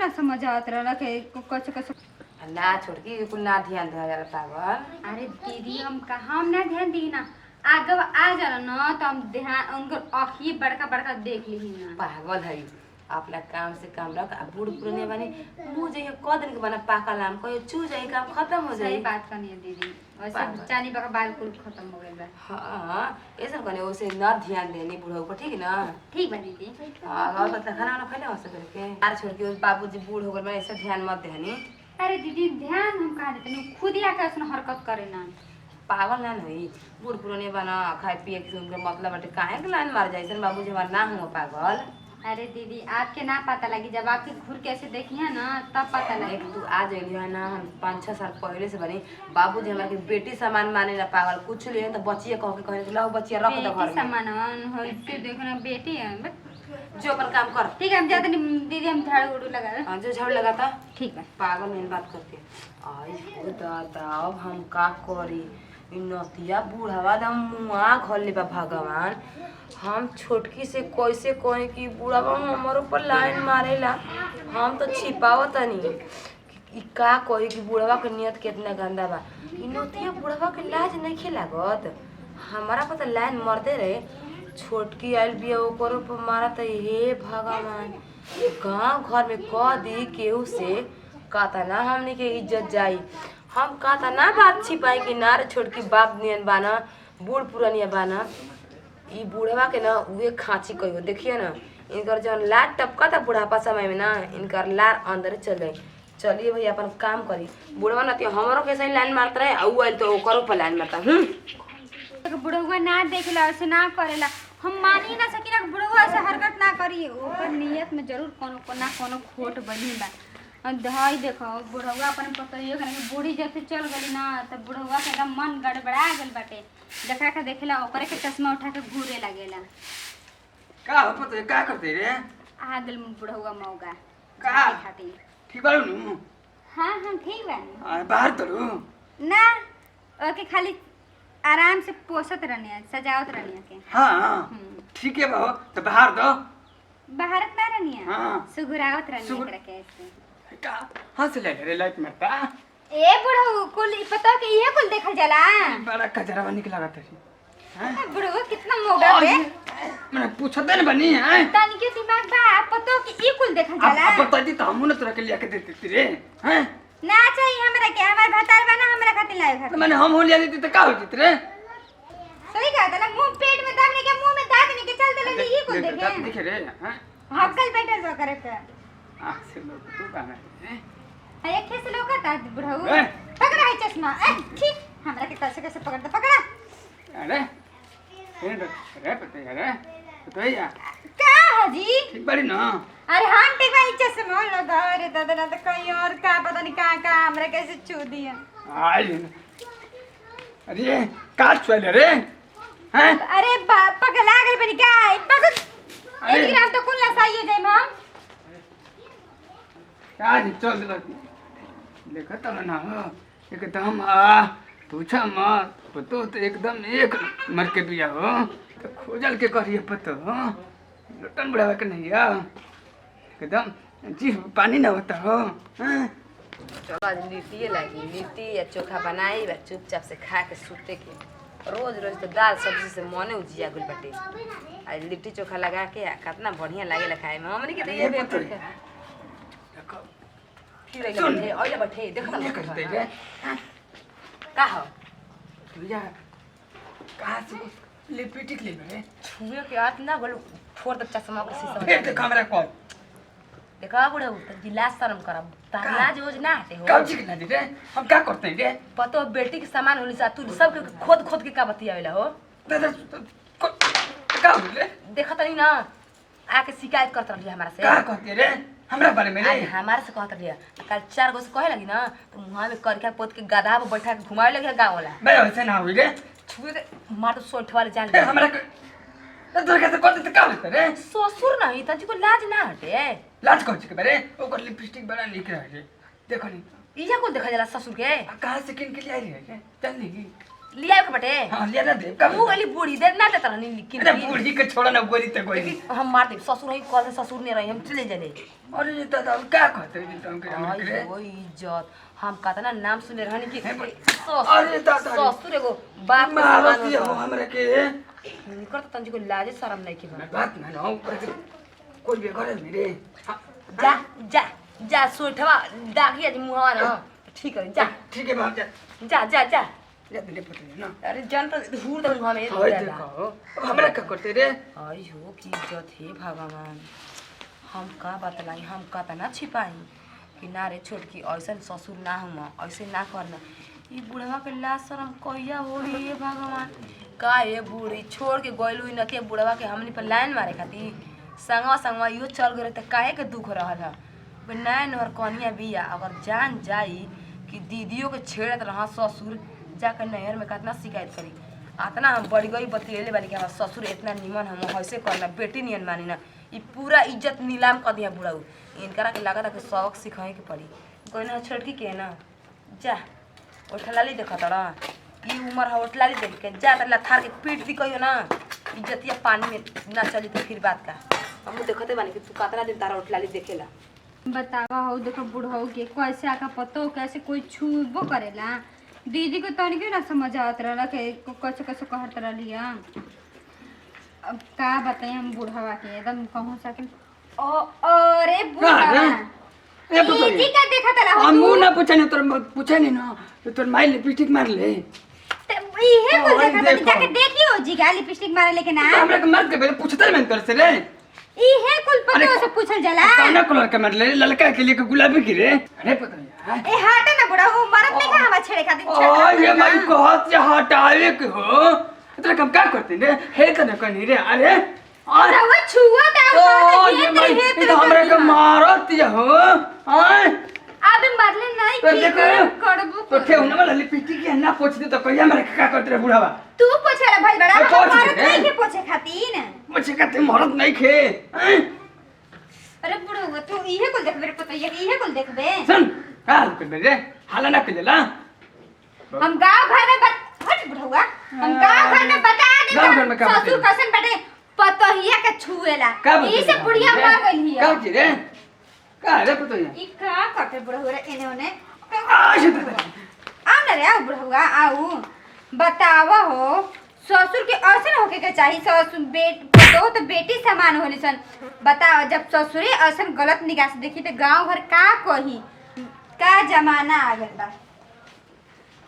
ना समझ आवत रहला के कुछ कुछ। ना छोटकी कुल ना ध्यान दे जाला पागल। अरे दीदी हम ना ध्यान दी ना आगे आ जाला ना तो हम ध्यान उनकर आँखी बड़का बड़का देख ली ना। पागल है अपना काम से काम रख। आ बूढ़ पुराने बानी मुँह जाइए क दिन के बना पाकल आम कहियो चू जाए काम खत्म हो जाए। सही बात कहनी है दीदी। वैसे चानी बका बाल कुल खत्म हो गइल बा। हाँ ऐसा कने उसे ना ध्यान देनी बूढ़ा ऊपर ठीक है ना। ठीक बा दीदी। हाँ और बता खाना वाना खैले हो करके यार छोड़ के बाबूजी बूढ़ हो गए मैं ऐसा ध्यान मत देनी। अरे दीदी ध्यान हम कहा देते नहीं खुद ही आकर उसने हरकत करे ना। पागल ना नहीं बूढ़ पुराने बना खाए पिए के मतलब बटे काहे के लाइन मार जाए बाबूजी हमारा ना हुआ पागल। अरे दीदी आपके ना पता लगी जब आपके घूर कैसे देखी है ना तब पता लगी। तू आ जाइली है ना हम 5-6 साल पहले से बनी बाबूजी हमारे के बेटी सामान माने ना पागल कुछ ले तो बचिए कह के कहे लो बचिया रख दे घर में सामान हो फिर देखना बेटी है जो अपन काम कर। ठीक है हम जाते नहीं दीदी हम झाड़ू उड़ू लगा हां जो झाड़ू लगाता ठीक है। पागल मेन बात करके आई हो दादा अब हम का करी नतिया बूढ़ावा दम मुआ खोल ले बा भगवान। हम छोटकी से कैसे कहे कि बूढ़ावा हमारे ऊपर लाइन मारेला हम तो छिपावत नहीं का कही कि बूढ़ावा के नियत कितना गंदा बा। नतिया बूढ़ावा के लाज नहीं लागत हमारा पता लाइन मरते रहे छोटकी आयल बिया ओकरो पर मारा त हे भगवान गाँव घर में कह दी केहू से कहता ना हमने के इज्जत जाई। हम कहता ना बात छिपाई कि ना रे छोटकी बाप नियन बाना बूढ़ पुरानिया बाना ई बूढ़वा के ना उहे खांची कहियो देखिए ना इनकर जौन लार टपका था बुढ़ापा समय में ना इनकर लार अंदर चल गई। चलिए भैया अपन काम करी बुढ़वा ना हमारो कैसे लाइन मारता रहे आउ आइल तो ओकरो पर लाइन मारता। बुढ़वा ना देखेला ऐसे ना करेला हम मानी ना सकीला बुढ़वा ऐसे हरकत ना करी ओकर नियत में जरूर कोनो ना कोनो खोट बनी बा। धाई देखो बुढ़वा अपन पतइयो के बूढ़ी जैसे चल गई ना तो बुढ़वा के एकदम मन गड़बड़ा गल बाटे देखा के देखेला ओकरे के चश्मा उठा के घूरे लगेला। का हो पतो का करते रे आ गल बुढ़वा मौगा का खाती ठीक बारू नु। हाँ हाँ ठीक बा बाहर तरू ना ओके खाली आराम से पोसत रहने सजावत रहने के। हाँ ठीक है बा तो बाहर दो भारत ना रहनी हाँ सुगुरावत रहनी एकरा के ऐसे का हंस ले रे लाइट मारता ए बुढ़ऊ कुल पता के ये कुल देखल जाला बड़ा कचरा बनी के लागत है हां बुढ़ऊ कितना मोगा बे मैंने पूछत न बनी है तनी के दिमाग बा पतो कि ई कुल देखल जाला अब बता दी तो हम न तोरा के लिया के देती रे हैं ना चाहिए हमरा के हमार भतार बना हमरा खातिर लाए खातिर मैंने हम हो लिया देती तो का होती रे सही कहा तला मुंह पेट में दाबने के मुंह में दाबने के चल देले ये कुल देखे देखे रे हैं हकल बैठल बा करे के आ से लोग तू कहना है एक खेस लोकता बुढ़ऊ पकड़ा है चश्मा ठीक हमरा के कैसे कैसे पकड़ दे पकड़ा अरे रे पता है रे तो या का हाजी ठीक बड़ी ना अरे हम ठीक भाई चश्मा लगा रे दादा ना तो कहीं और का पता नहीं का हमरा कैसे छू दिया आई अरे का चल रे हैं अरे पगला गल बनी का पगल 1 ग्राम तो कुल लसाइए जाए हम क्या चल देखा तो ना एकदम पूछा मत पतो तो एकदम एक मर के बिया हो तो खोजल के करिए पतो लुटन बुढ़ावा के नहीं एकदम जी पानी ना होता हो चलो आज लिट्टी लगी लिट्टी या चोखा बनाई बा चुपचाप से खा के सूते के रोज रोज तो दाल सब्जी से मने उजिया गुल बटे आज लिट्टी चोखा लगा के कितना बढ़िया लागेला खाए में हमनी के तो ये बेटर है फिर आइले बैठे देखो ये करते रे का हो भैया कहाँ से लिपटिक ले रे छुए के हाथ ना बोल फोड़ दे चश्मा के शीशा फिर तो कैमरा कॉल देखा बुढ़ा तो गिलास शर्म करब ताला जोज ना हटे हो कब जी ना दी रे हम क्या करते हैं रे पतो बेटी के सामान होली सा तू सब के खोद खोद के का बतियावेला हो दादा का हो रे देखा तनी ना आके शिकायत करत रही हमारा से का कहते रे हमरा बारे में रे हमारे से कहत रही कल 4 गो से कहे लगी ना तो मुहां में करके पोत के गधा पे बैठा के घुमावे लगे गांव वाला मैं वैसे ना हुई रे छुए के मार तो सोठ वाले जान हमरा तो कैसे कहते का होता रे ससुर नहीं तजी को लाज ना हटे लाज कौन के बारे ओकर लिपस्टिक बड़ा निक रहे देखो नहीं इजा को देखा जाला ससुर के कहां से किन के लिए आई रे जान नहीं लिया के बटे हां ले ना दे का तू गली बूढ़ी दे ना देता नहीं लेकिन अरे बूढ़ी के छोड़ा ना गोली ते गोली हम मार दे ससुर ही कॉल से ससुर नहीं रही हम चले जाले अरे ये तो क्या कहते हैं तुम के हम करे आई वो इज्जत हम कहता ना नाम सुने रहनी कि अरे दादा ससुर एगो बाप के मारती समान हो होता हमरा के निकर त तंजी को लाज शरम नहीं के मैं बात ना हो कोई भी करे मेरे जा जा जा सोठवा डाकी आज मुहावा ना ठीक है जा ठीक है बाप जा जा जा जा ले दे पता ना अरे जान तो हुर त मुहावा में हाय देखो अब हमरा क्या करते रे आई हो की इज्जत है भगवान हम का बतलाई हम का त ना छिपाई कि ना रे छोटकी ऐसा ससुर ना हम ऐसे ना करना ई बुढ़वा के लाज शरम कहिया होई हे भगवान का ये बूढ़ी छोड़ के गइलू न के बुढ़वा के हमनी पर लाइन मारे खातिर संगवा संगवा यो चल गए त काहे के दुख रहल है नया नहर कनिया बिया अगर जान जाई कि दीदियों के छेड़त रहा ससुर जाकर नहर में कितना शिकायत करी आतना हम बड़ी गई बतियले बानी कि हमार ससुर इतना निमन हम ऐसे करना बेटी नियन मानी ना ई पूरा इज्जत नीलाम कर दिया बुढ़ाऊ इनकरा के लागत कि सबक सिखाए के पड़ी कोई ना छोटकी के ना जा ओठलाली देखा तड़ा ई उम्र है ओठलाली देख के जा तला थार के पीट दी कहियो ना इज्जतिया पानी में ना चली तो फिर बात का हम देखते बानी कि तू कितना दिन तारा ओठलाली देखेला बतावा हो देखो बुढ़ऊ के कैसे आका पतो कैसे कोई छूबो करेला दीदी को तनिक ना समझ आवत रहला के कैसे कैसे कहत रहलिया अब का बताई हम बुढ़वा के एकदम कहूं सके ओ अरे बुढ़वा ए बतो जी का देखत रहा हम मुंह ना पूछे नहीं तोर पूछे नहीं ना तो तोर माई लिपस्टिक मार ले इहे को देखत नहीं जाके देखियो जी का लिपस्टिक मारे लेके ना हमरा के मार के पहले पूछता मैं तोर से रे इहे कुल पतो से पूछल जाला कौन कलर के मार ले ललका के लिए के गुलाबी की रे अरे पता नहीं ए हट ना बुढ़ऊ मरत नहीं का हम छेड़े खातिर ओ ये माई कहत से हटावे के हो इतना कम क्या करते रे हे कने कनी रे अरे और वो छुआ ता ओ ये माई तो हमरा के मारत ये हो हां अबे मरले नहीं तो की देखो करबो तो थे उन वाला लिपस्टिक के ना पोछ दे तो कहिया हमरा क्या करते रे बुढ़ावा तू पोछला भाई बड़ा मैं पोछ मरत दे। नहीं के पोछे खातिर मुझे कहते मरद नहीं खे अरे बुढ़ऊ तू इहे कुल देखबे रे पतो ये इहे कुल देखबे सुन का कर रे हाला ना करेला हम गांव घर में हट बुढ़ऊआ हम गांव घर में बता दे गाँव घर में का ससुर बतेला? कसन बटे पतोहिया के छुएला का ई से बुढ़िया मर गइल हिया का की रे का रे पतो ये ई का करते बुढ़ऊ रे एने ओने आज आओ ना रे आओ बुढ़ऊआ आओ बतावा हो ससुर के ऐसन होके के चाहिए ससुर तो बेटी समान होली सन बताओ जब ससुरे ऐसन गलत निगाह से देखी तो गांव घर का कही का जमाना आ गइल बा